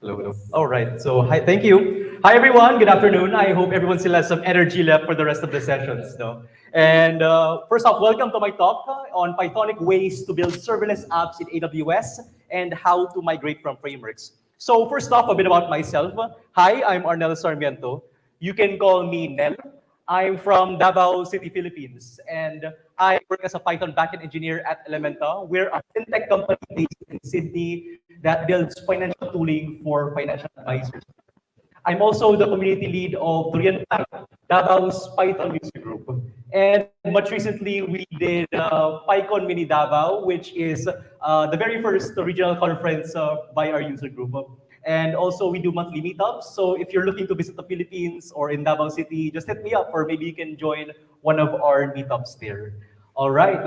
Hello, hello. All right. So, hi, thank you. Hi, everyone. Good afternoon. I hope everyone still has some energy left for the rest of the sessions. No? And first off, welcome to my talk on Pythonic ways to build serverless apps in AWS and how to migrate from frameworks. So, first off, a bit about myself. Hi, I'm Arnel Sarmiento. You can call me Nel. I'm from Davao City, Philippines, and I work as a Python backend engineer at Elementa. We're a fintech company based in Sydney that builds financial tooling for financial advisors. I'm also the community lead of Durian Pack, Davao's Python music group. And much recently, we did Pycon Mini Davao, which is the very first regional conference by our user group. And also, we do monthly meetups. So if you're looking to visit the Philippines or in Davao City, just hit me up, or maybe you can join one of our meetups there. All right.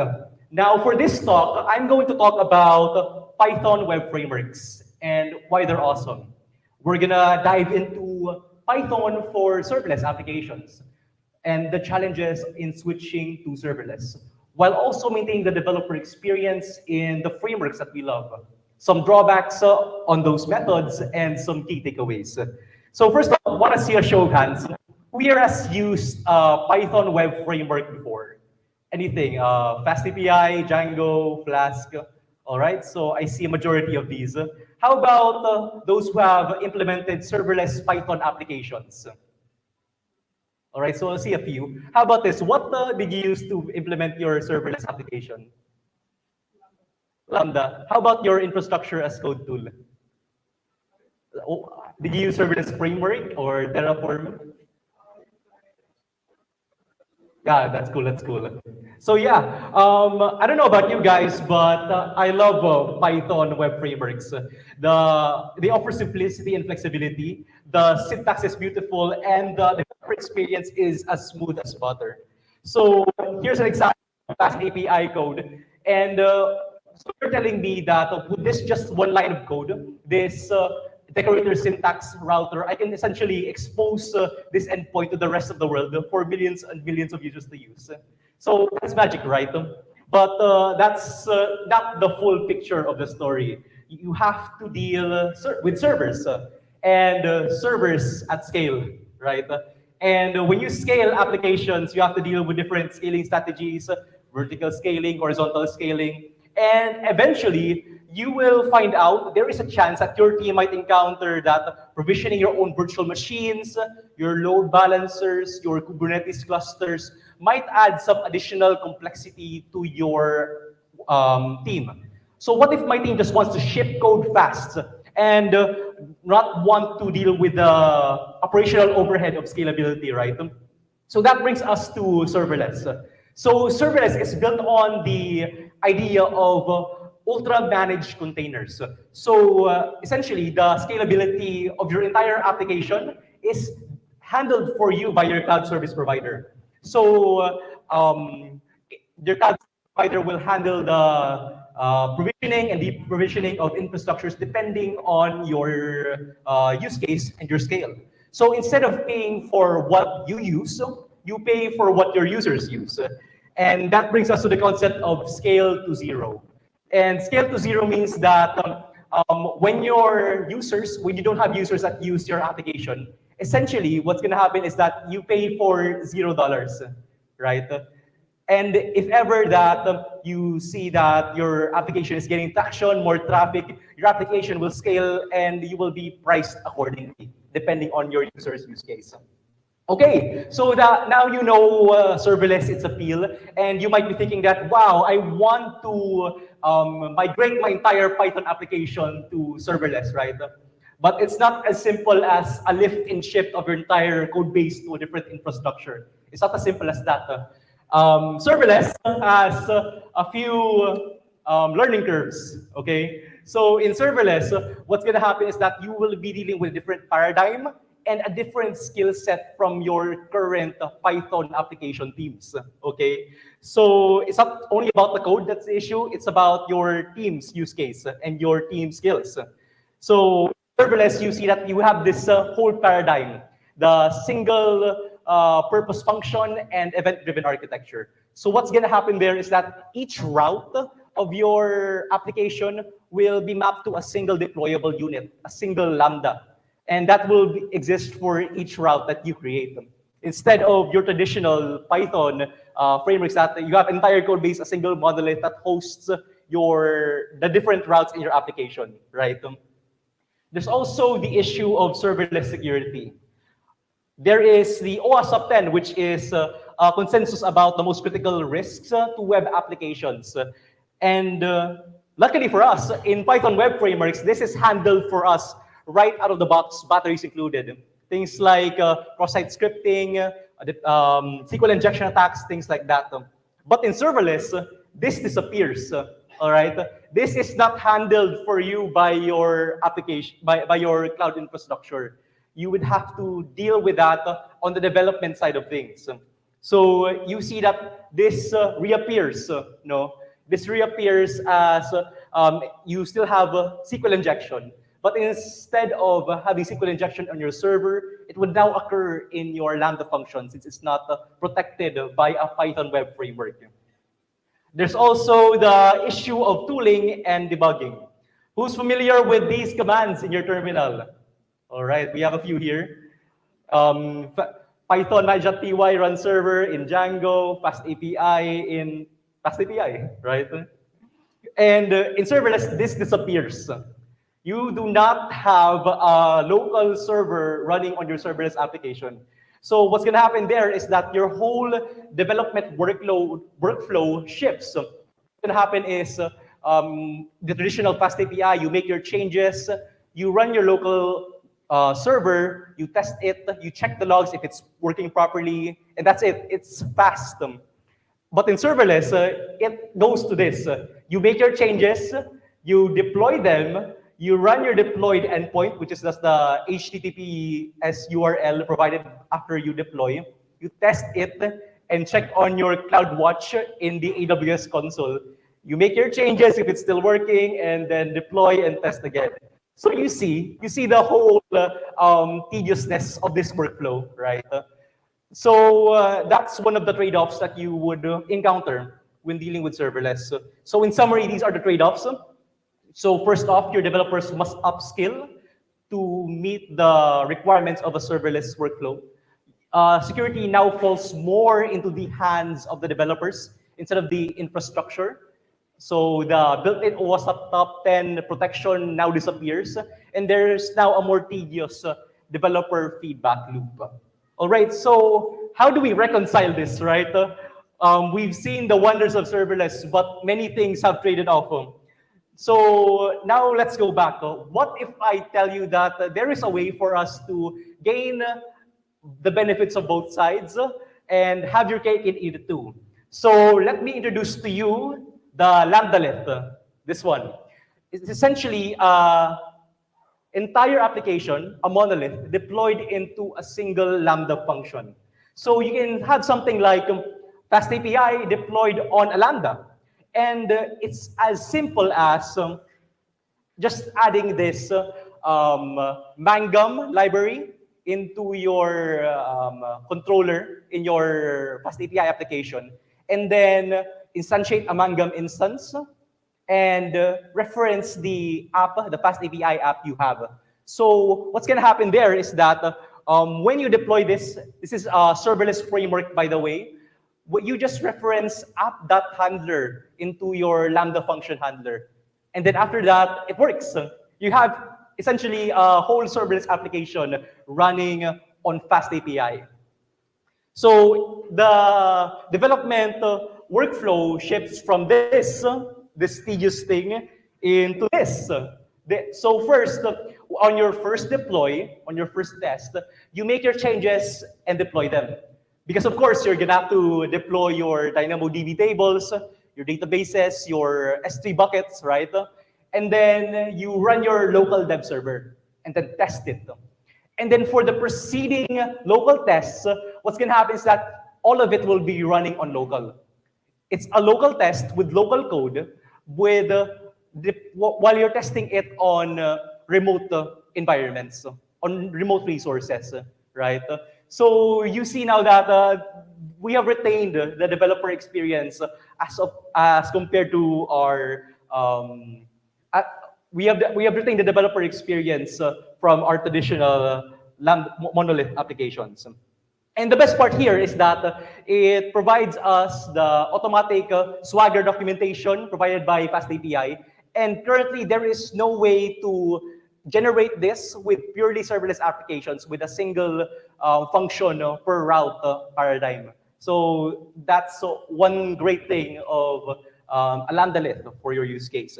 Now, for this talk, I'm going to talk about Python web frameworks and why they're awesome. We're gonna dive into Python for serverless applications and the challenges in switching to serverless, while also maintaining the developer experience in the frameworks that we love. Some drawbacks on those methods and some key takeaways. So first of all, I want to see a show of hands. Who here has used Python web framework before? Anything? Fast API, Django, Flask. All right, so I see a majority of these. How about those who have implemented serverless Python applications? All right, so I'll see a few. How about this? What did you use to implement your serverless application? Lambda. How about your infrastructure as code tool? Oh, did you use serverless framework or Terraform? Yeah, that's cool. That's cool. So yeah, I don't know about you guys, but I love Python web frameworks. They offer simplicity and flexibility. The syntax is beautiful, and the developer experience is as smooth as butter. So here's an example of fast API code, and so you're telling me that with this just one line of code, this decorator syntax router, I can essentially expose this endpoint to the rest of the world for millions and millions of users to use. So that's magic, right? But that's not the full picture of the story. You have to deal with servers and servers at scale, right? And when you scale applications, you have to deal with different scaling strategies, vertical scaling, horizontal scaling, and eventually, you will find out there is a chance that your team might encounter that provisioning your own virtual machines, your load balancers, your Kubernetes clusters might add some additional complexity to your team. So what if my team just wants to ship code fast and not want to deal with the operational overhead of scalability, right? So that brings us to serverless. So serverless is built on the idea of ultra-managed containers. So essentially, the scalability of your entire application is handled for you by your cloud service provider. So your cloud provider will handle the provisioning and deprovisioning of infrastructures depending on your use case and your scale. So instead of paying for what you use, you pay for what your users use. And that brings us to the concept of scale to zero. And scale to zero means that when you don't have users that use your application, essentially what's going to happen is that you pay for $0, right? And if ever that you see that your application is getting traction, more traffic, your application will scale and you will be priced accordingly, depending on your user's use case. Okay, so that now you know serverless, its appeal, and you might be thinking that, wow, I want to migrate my entire Python application to serverless, right? But it's not as simple as a lift and shift of your entire code base to a different infrastructure. It's not as simple as that. Serverless has a few learning curves, okay? So in serverless, what's gonna happen is that you will be dealing with a different paradigm and a different skill set from your current Python application teams, okay? So it's not only about the code that's the issue, it's about your team's use case and your team skills. So serverless, you see that you have this whole paradigm, the single purpose function and event-driven architecture. So what's gonna happen there is that each route of your application will be mapped to a single deployable unit, a single Lambda. And that will exist for each route that you create. Instead of your traditional Python frameworks that you have entire code base, a single monolith that hosts the different routes in your application, right? There's also the issue of serverless security. There is the OWASP Top 10, which is a consensus about the most critical risks to web applications. And luckily for us, in Python web frameworks, this is handled for us right out of the box, batteries included. Things like cross-site scripting, SQL injection attacks, things like that. But in serverless, this disappears. All right, this is not handled for you by your application, by your cloud infrastructure. You would have to deal with that on the development side of things. So you see that this reappears. No, this reappears as you still have SQL injection, but instead of having SQL injection on your server, it would now occur in your Lambda function since it's not protected by a Python web framework. There's also the issue of tooling and debugging. Who's familiar with these commands in your terminal? All right, we have a few here. Python manage.py run server in Django, fast API in fast API, right? And in serverless, this disappears. You do not have a local server running on your serverless application. So what's going to happen there is that your whole development workflow shifts. So what's going to happen is the traditional fast API, you make your changes, you run your local server, you test it, you check the logs if it's working properly, and that's it. It's fast. But in serverless, it goes to this. You make your changes, you deploy them, you run your deployed endpoint, which is just the HTTPS URL provided after you deploy. You test it and check on your CloudWatch in the AWS console. You make your changes if it's still working, and then deploy and test again. So you see the whole tediousness of this workflow, right? So that's one of the trade-offs that you would encounter when dealing with serverless. So in summary, these are the trade-offs. So first off, your developers must upskill to meet the requirements of a serverless workflow. Security now falls more into the hands of the developers instead of the infrastructure. So the built-in OWASP Top 10 protection now disappears, and there's now a more tedious developer feedback loop. All right, so how do we reconcile this, right? We've seen the wonders of serverless, but many things have traded off. So now let's go back. What if I tell you that there is a way for us to gain the benefits of both sides and have your cake and eat it too? So let me introduce to you the Lambdalet, this one. It's essentially an entire application, a monolith, deployed into a single Lambda function. So you can have something like Fast API deployed on a Lambda. And it's as simple as just adding this Mangum library into your controller in your Fast API application, and then instantiate a Mangum instance and reference the app, the Fast API app you have. So what's going to happen there is that when you deploy this is a serverless framework, by the way. You just reference app.handler into your Lambda function handler. And then after that, it works. You have essentially a whole serverless application running on Fast API. So the development workflow shifts from this tedious thing into this. So first, on your first deploy, on your first test, you make your changes and deploy them. Because of course, you're gonna have to deploy your DynamoDB tables, your databases, your S3 buckets, right? And then you run your local dev server and then test it. And then for the preceding local tests, what's gonna happen is that all of it will be running on local. It's a local test with local code with while you're testing it on remote environments, on remote resources, right? So you see now that we have retained the developer experience as compared to our uh, we have retained the developer experience from our traditional monolith applications. And the best part here is that it provides us the automatic Swagger documentation provided by Fast API. And currently, there is no way to generate this with purely serverless applications with a single function per route paradigm. So that's one great thing of a Lambda-lith for your use case.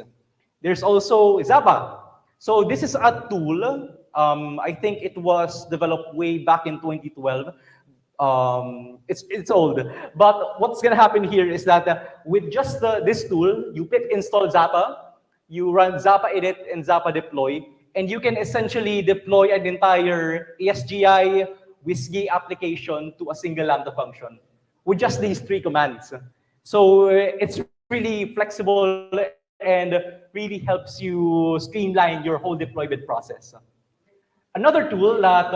There's also Zappa. So this is a tool. I think it was developed way back in 2012. It's old, but what's gonna happen here is that with just this tool, you pip install Zappa, you run Zappa init and Zappa deploy, and you can essentially deploy an entire ASGI WSGI application to a single Lambda function with just these 3 commands. So it's really flexible and really helps you streamline your whole deployment process. Another tool that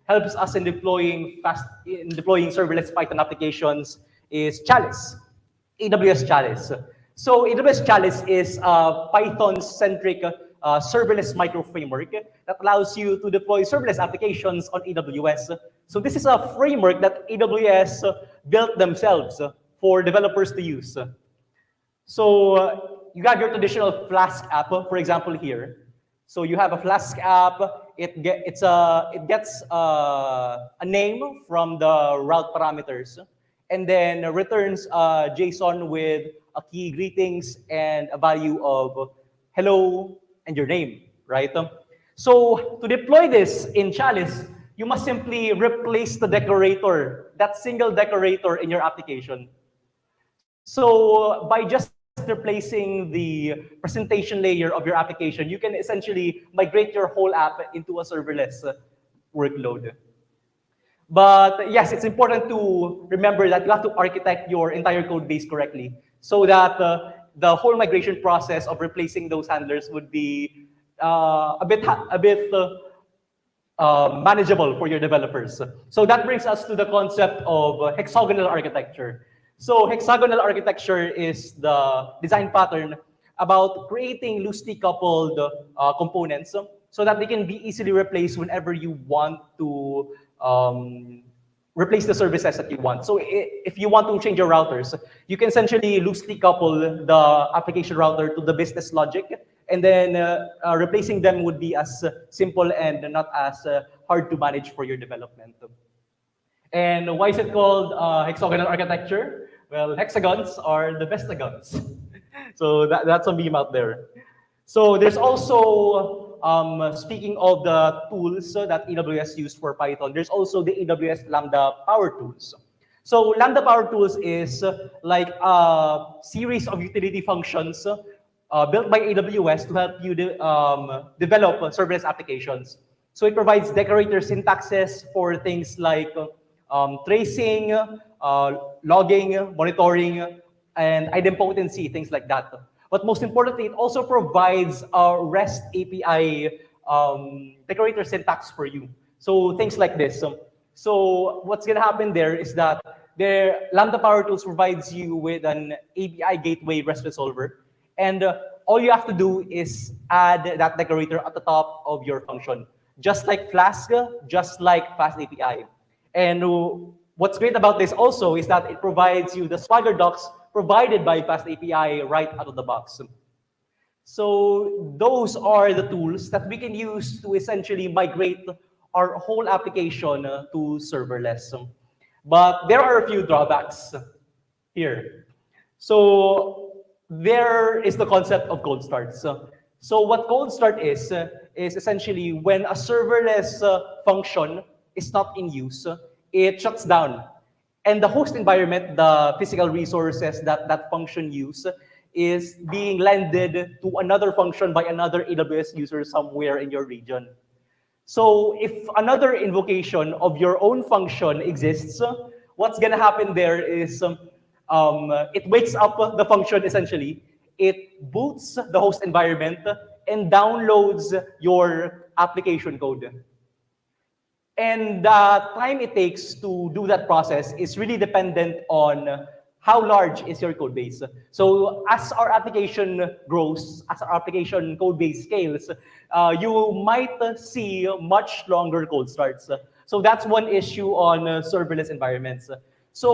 helps us in deploying serverless Python applications is Chalice, AWS Chalice. So AWS Chalice is a Python-centric serverless micro framework that allows you to deploy serverless applications on AWS. So this is a framework that AWS built themselves for developers to use. So you have your traditional Flask app, for example, here. So you have a Flask app. It gets a name from the route parameters, and then returns JSON with a key greetings and a value of hello and your name, right? So to deploy this in Chalice, you must simply replace the decorator, that single decorator in your application. So by just replacing the presentation layer of your application, you can essentially migrate your whole app into a serverless workload. But yes, it's important to remember that you have to architect your entire code base correctly so that the whole migration process of replacing those handlers would be a bit manageable for your developers. So that brings us to the concept of hexagonal architecture. So hexagonal architecture is the design pattern about creating loosely coupled components so that they can be easily replaced whenever you want to replace the services that you want. So if you want to change your routers, you can essentially loosely couple the application router to the business logic, and then replacing them would be as simple and not as hard to manage for your development. And why is it called hexagonal architecture? Well, hexagons are the bestagons. So that's a meme out there. So there's also, speaking of the tools that AWS used for Python, there's also the AWS Lambda Power Tools. So Lambda Power Tools is like a series of utility functions built by AWS to help you develop serverless applications. So it provides decorator syntaxes for things like tracing, logging, monitoring, and idempotency, things like that. But most importantly, it also provides a REST API decorator syntax for you. So things like this. So what's going to happen there is that Lambda Power Tools provides you with an API gateway REST resolver. And all you have to do is add that decorator at the top of your function, just like Flask, just like Fast API. And what's great about this also is that it provides you the Swagger docs provided by Fast API right out of the box. So those are the tools that we can use to essentially migrate our whole application to serverless. But there are a few drawbacks here. So there is the concept of cold starts. So what cold start is essentially when a serverless function is not in use, it shuts down. And the host environment, the physical resources that that function use, is being lended to another function by another AWS user somewhere in your region. So if another invocation of your own function exists, what's going to happen there is it wakes up the function essentially, it boots the host environment, and downloads your application code. And the time it takes to do that process is really dependent on how large is your code base? So as our application grows, as our application code base scales, you might see much longer cold starts. So that's one issue on serverless environments. So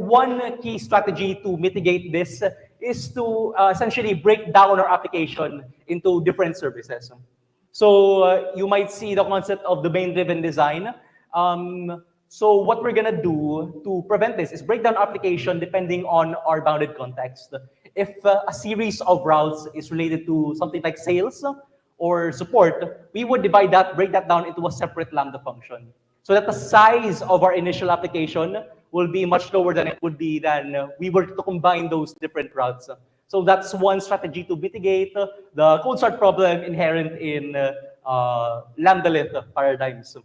one key strategy to mitigate this is to essentially break down our application into different services. So you might see the concept of domain-driven design. So what we're gonna do to prevent this is break down application depending on our bounded context. If a series of routes is related to something like sales or support, we would break that down into a separate Lambda function, so that the size of our initial application will be much lower than it would be than we were to combine those different routes. So that's one strategy to mitigate the cold start problem inherent in Lambda-lit paradigms.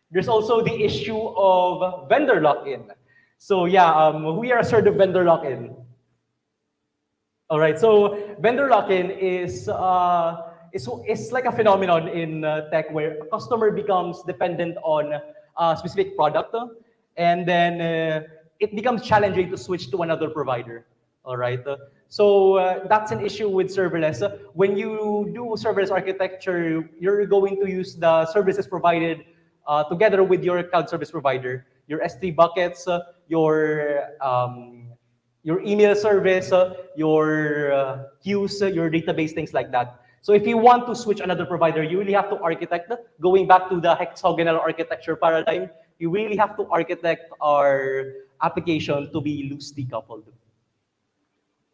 There's also the issue of vendor lock-in. So yeah, we are assertive vendor lock-in. All right, so vendor lock-in is like a phenomenon in tech where a customer becomes dependent on a specific product, and then it becomes challenging to switch to another provider. All right, so that's an issue with serverless. When you do serverless architecture, you're going to use the services provided together with your cloud service provider, your S3 buckets, your email service, your queues, your database, things like that. So if you want to switch another provider, you really have to architect, going back to the hexagonal architecture paradigm, you really have to architect our application to be loosely coupled.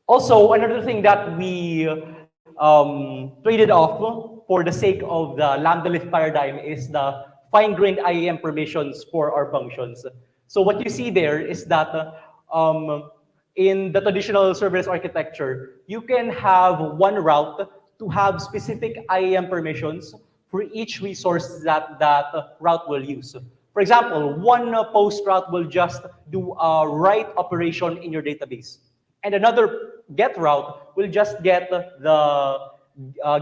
Also, another thing that we traded off for the sake of the Lambda-lit paradigm is the fine-grained IAM permissions for our functions. So what you see there is that in the traditional serverless architecture, you can have one route to have specific IAM permissions for each resource that that route will use. For example, one post route will just do a write operation in your database, and another get route will just get the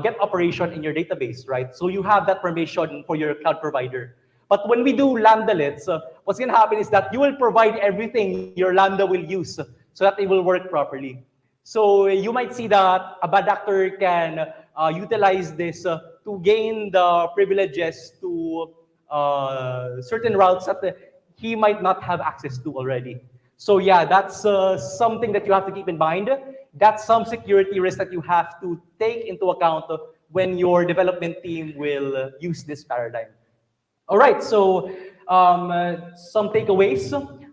get operation in your database, right? So you have that permission for your cloud provider. But when we do Lambda-lits, what's going to happen is that you will provide everything your Lambda will use so that it will work properly. So you might see that a bad actor can utilize this to gain the privileges to certain routes that he might not have access to already. So yeah, that's something that you have to keep in mind. That's some security risk that you have to take into account when your development team will use this paradigm. All right, so some takeaways.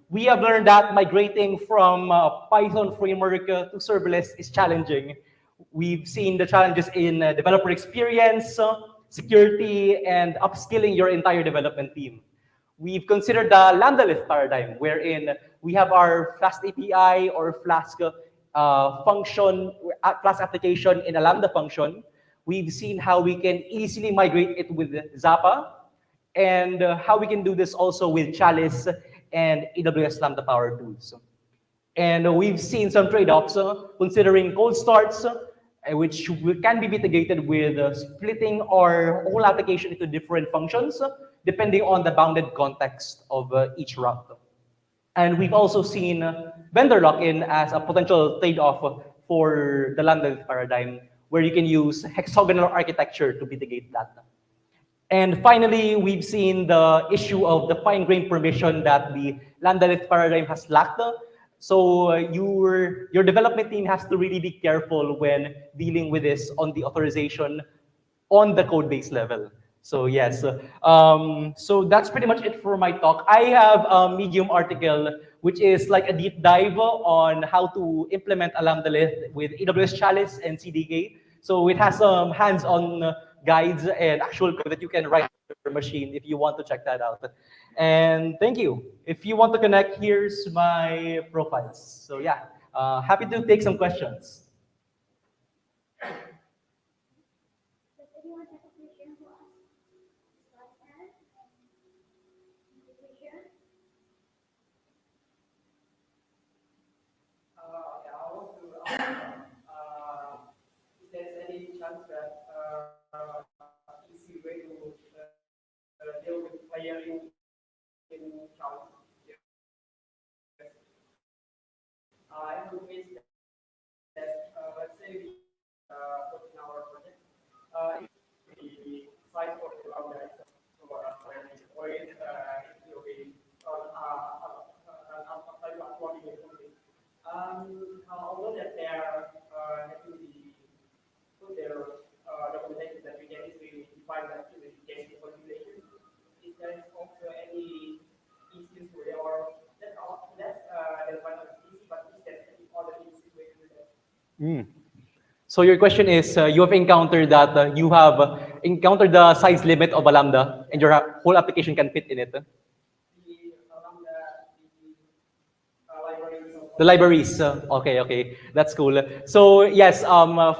We have learned that migrating from Python framework to serverless is challenging. We've seen the challenges in developer experience, security, and upskilling your entire development team. We've considered the Lambda-lit paradigm, wherein we have our Flask API or Flask function, Flask application in a Lambda function. We've seen how we can easily migrate it with Zappa, and how we can do this also with Chalice and AWS Lambda Power tools. And we've seen some trade-offs considering cold starts, which can be mitigated with splitting our whole application into different functions, depending on the bounded context of each route. And we've also seen vendor lock-in as a potential trade-off for the Lambda paradigm, where you can use hexagonal architecture to mitigate that. And finally, we've seen the issue of the fine-grained permission that the Lambda-lit paradigm has lacked. So your development team has to really be careful when dealing with this on the authorization on the code base level. So yes, so that's pretty much it for my talk. I have a Medium article, which is like a deep dive on how to implement a Lambda-lit with AWS Chalice and CDK. So it has some hands-on guides and actual code that you can write on your machine if you want to check that out. And thank you. If you want to connect, here's my profiles. So yeah, happy to take some questions. Is there any chance that easy way to deal with layering in cloud? I will face that, let's say we put in our project, the size of the lambda itself. So when we deploy it, it will be uploading it something. Although that they are having the put their documentation that we can easily define that to the case configuration, is there also any issues where or that's one of the easy, but is there any other easy way to do that? So your question is, you have encountered that you have encountered the size limit of a lambda, and your whole application can fit in it. The libraries The libraries. Okay, okay, that's cool. So yes,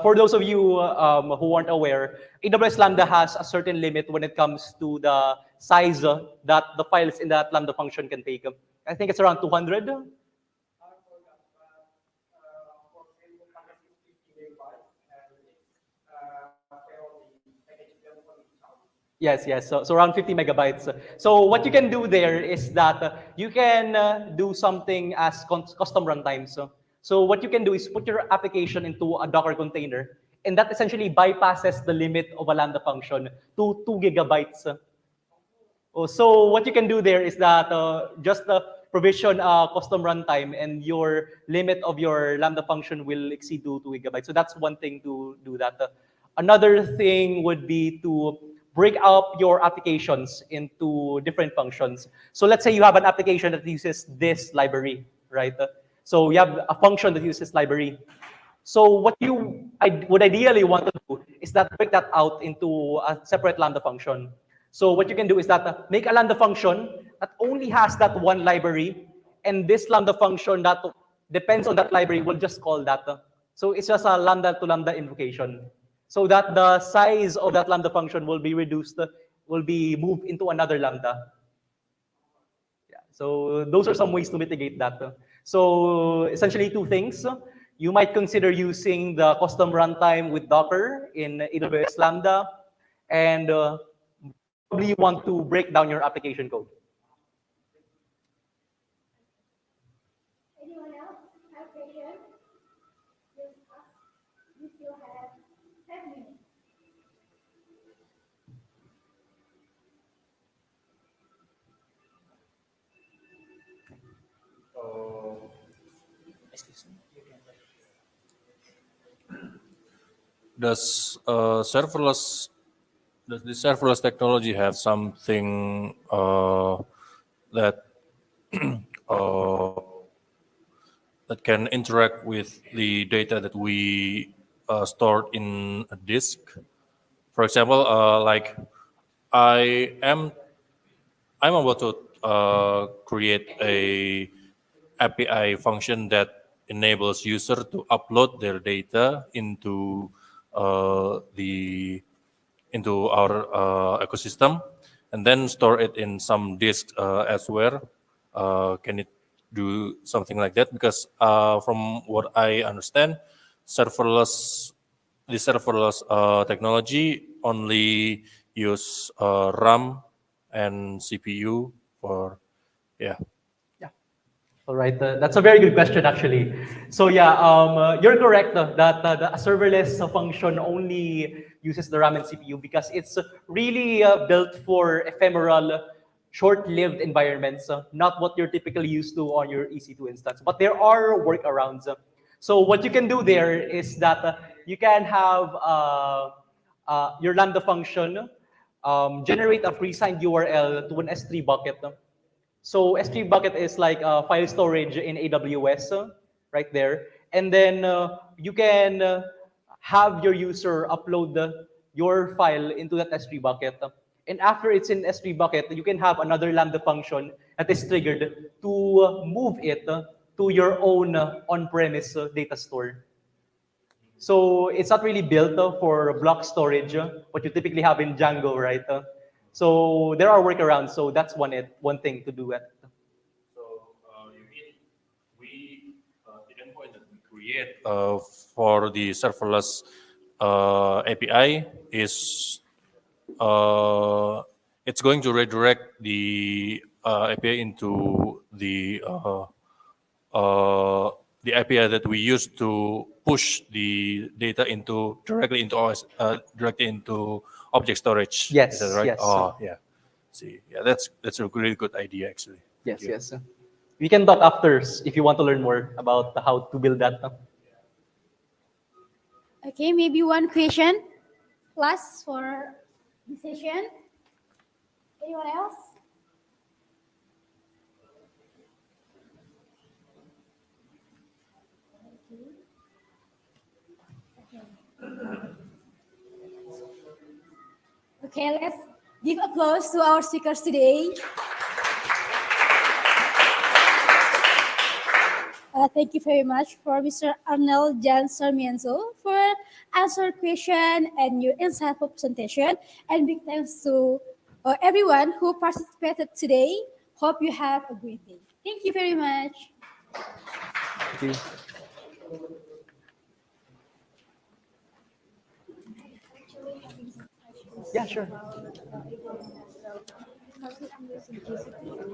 for those of you who aren't aware, AWS Lambda has a certain limit when it comes to the size that the files in that Lambda function can take. I think it's around 200. forgot, but for example, package is 50 megabytes and it's fairly package level for each house. Yes, yes. So around 50 megabytes. So what you can do there is that you can do something as custom runtimes. So what you can do is put your application into a Docker container, and that essentially bypasses the limit of a Lambda function to 2 gigabytes. Oh, so what you can do there is that just provision a custom runtime, and your limit of your Lambda function will exceed to 2 gigabytes. So that's one thing to do that. Another thing would be to break up your applications into different functions. So let's say you have an application that uses this library, right? So you have a function that uses library. So what you would ideally want to do is that break that out into a separate Lambda function. So what you can do is that make a Lambda function that only has that one library, and this Lambda function that depends on that library will just call that. So it's just a Lambda to Lambda invocation, so that the size of that Lambda function will be reduced, will be moved into another Lambda. Yeah. So those are some ways to mitigate that. So essentially two things. You might consider using the custom runtime with Docker in AWS Lambda, and probably you want to break down your application code. Anyone else have questions? Just ask. You still have 10 minutes. Does serverless does the serverless technology have something that uh, that can interact with the data that we stored in a disk? For example, like I am I'm about to create a API function that enables user to upload their data the into our ecosystem, and then store it in some disk elsewhere. Can it do something like that? Because from what I understand, serverless the serverless technology only use RAM and CPU for yeah. Yeah. All right. That's a very good question, actually. So yeah, you're correct that the serverless function only uses the RAM and CPU because it's really built for ephemeral, short-lived environments, not what you're typically used to on your EC2 instance. But there are workarounds. So what you can do there is that you can have your Lambda function generate a pre-signed URL to an S3 bucket. So S3 bucket is like file storage in AWS, right there. And then you can have your user upload your file into that S3 bucket. And after it's in S3 bucket, you can have another Lambda function that is triggered to move it to your own on-premise data store. So it's not really built for block storage, what you typically have in Django, right? So there are workarounds. So that's one thing to do at. So you mean the endpoint that we create for the serverless API is it's going to redirect the API into the the API that we use to push the data directly into object storage. Yes, Is that right? yes. Oh, yeah. See, yeah, that's a really good idea actually. Yes, Thank you. yes. We can talk after if you want to learn more about how to build that. Okay, maybe one question last for the session. Anyone else? Okay, let's give applause to our speakers today. Thank you very much for Mr. Arnel Jan Sarmienzo for answer question and your insightful presentation. And big thanks to everyone who participated today. Hope you have a great day. Thank you very much. Okay. Yeah, sure.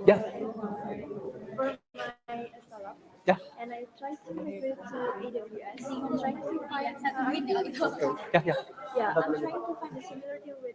Yeah. Yeah. And I tried to move it to AWS. I'm trying to find Yeah, yeah. yeah, I'm trying to find the similarity with